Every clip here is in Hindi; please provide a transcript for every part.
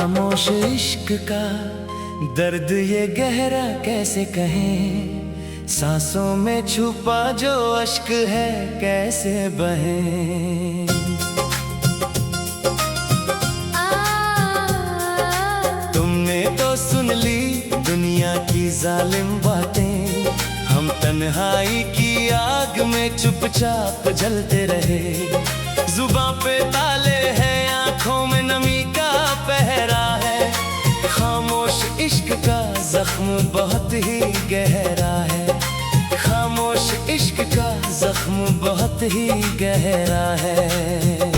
खामोश इश्क का दर्द ये गहरा कैसे कहें, सांसों में छुपा जो अश्क है कैसे बहे। तुमने तो सुन ली दुनिया की जालिम बातें, हम तन्हाई की आग में चुपचाप जलते रहे। जुबां पे ताले हैं, आंखों में नमी का पहरा है, खामोश इश्क का जख्म बहुत ही गहरा है, खामोश इश्क का जख्म बहुत ही गहरा है।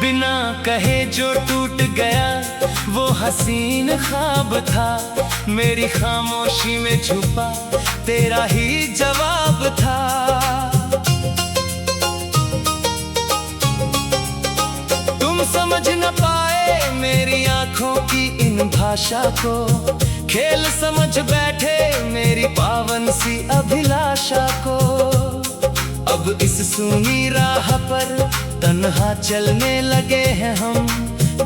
बिना कहे जो टूट गया वो हसीन ख्वाब था, मेरी खामोशी में छुपा तेरा ही जवाब था। तुम समझ न पाए मेरी आंखों की इन भाषा को, खेल समझ बैठे मेरी पावन सी अभिलाषा को। अब इस सूनी राह पर तन्हा चलने लगे हैं हम,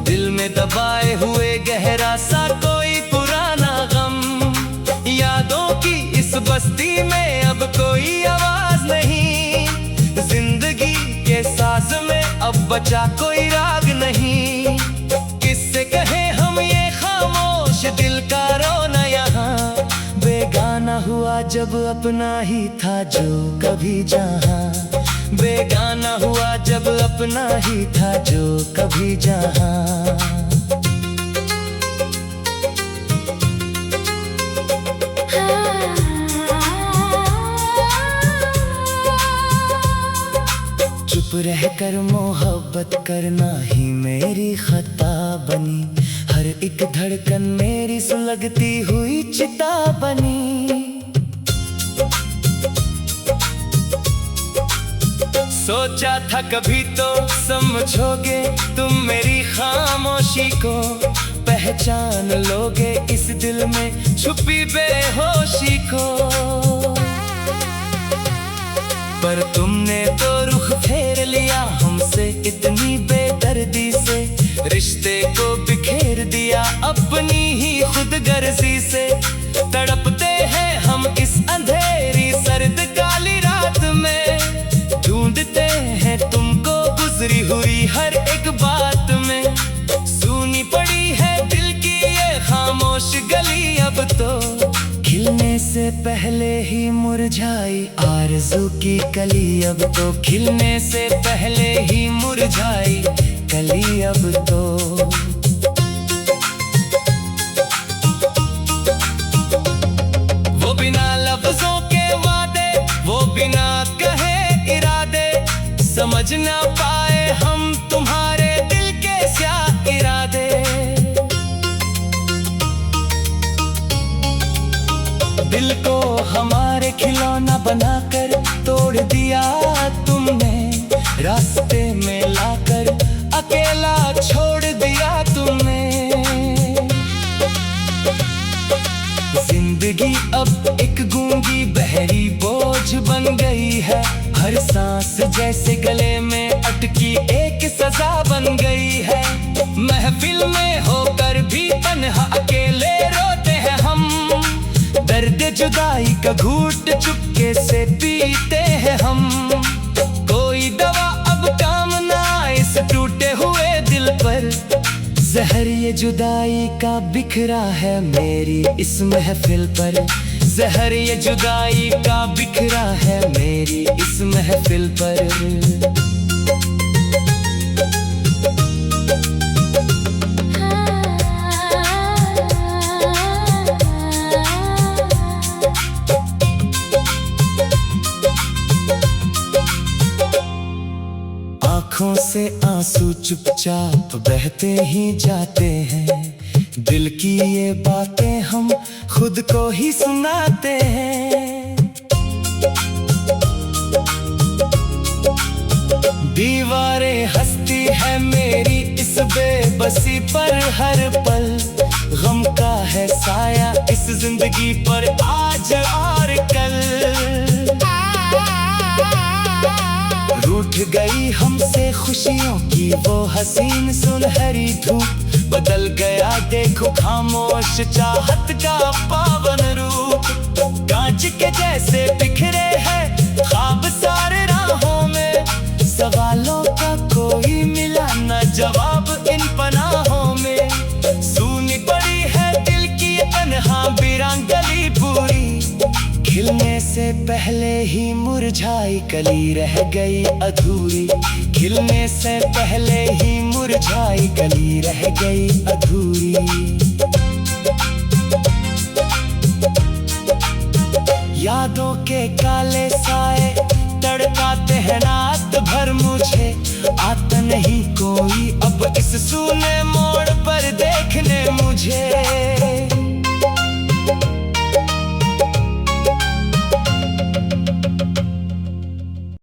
दिल में दबाए हुए गहरा सा कोई पुराना गम। यादों की इस बस्ती में अब कोई आवाज नहीं, जिंदगी के साज में अब बचा कोई राग नहीं। किससे कहें हम ये खामोश दिल का रोना यहाँ, बेगाना हुआ जब अपना ही था जो कभी जहाँ, बेगाना हुआ जब अपना ही था जो कभी जहाँ। चुप रहकर मोहब्बत करना ही मेरी खता बनी, हर एक धड़कन मेरी सुलगती हुई चिता बनी। सोचा था कभी तो समझोगे तुम मेरी खामोशी को, पहचान लोगे इस दिल में छुपी बेहोशी को। पर तुमने तो रुख फेर लिया हमसे इतनी बेदर्दी से, रिश्ते को बिखेर दिया अपनी ही खुदगर्जी से। तड़पते हैं हम इस अंधेरी सर्द काली रात में, ढूंढते हैं तुमको गुजरी हुई हर एक बात में। सुनी पड़ी है दिल की ये खामोश गली अब तो, खिलने से पहले ही मुरझाई आरज़ू की कली अब तो, खिलने से पहले ही मुरझाई कली अब तो। वो बिना लफ्जों के वादे, वो बिना कहे इरादे, समझ ना पाए हम तुम्हारे दिल के स्याह इरादे। दिल को हमारे खिलौना बनाकर तोड़ दिया तुमने, रास्ते में लाकर अकेला छोड़ दिया तुमने। जिंदगी अब एक गूंगी बहरी बोझ बन गई है, हर सांस जैसे गले में अटकी एक सजा बन गई है। महफिल में होकर भी तन्हा अकेले रोते हैं हम, दर्द जुदाई का घूंट चुपके से पीते हैं हम। कोई दवा अब काम ना इस टूटे हुए दिल पर, जहर ये जुदाई का बिखरा है मेरी इस महफिल पर, जहर ये जुदाई का बिखरा है मेरी इस महफिल पर। आँखों से आंसू चुपचाप बहते ही जाते हैं, दिल की ये बातें हम खुद को ही सुनाते हैं। दीवारें हंसती मेरी इस बेबसी पर हर पल, गम का है साया इस जिंदगी पर आज और कल। रूठ गई हमसे खुशियों की वो हसीन सुनहरी धूप, बदल गया देखो खामोश चाहत का पावन रूप। कांच के जैसे बिखरे हैं ख्वाब सारे राहों में, सवालों का कोई मिला न जवाब इन पनाहों में। सूनी पड़ी है दिल की ये तन्हा वीरान गली पूरी, खिलने से पहले ही मुरझाई कली रह गई अधूरी। खिलने से पहले ही मुरझाई कली रह गई अधूरी। यादों के काले साए तड़पाते हैं रात भर मुझे, आता नहीं कोई अब इस सूने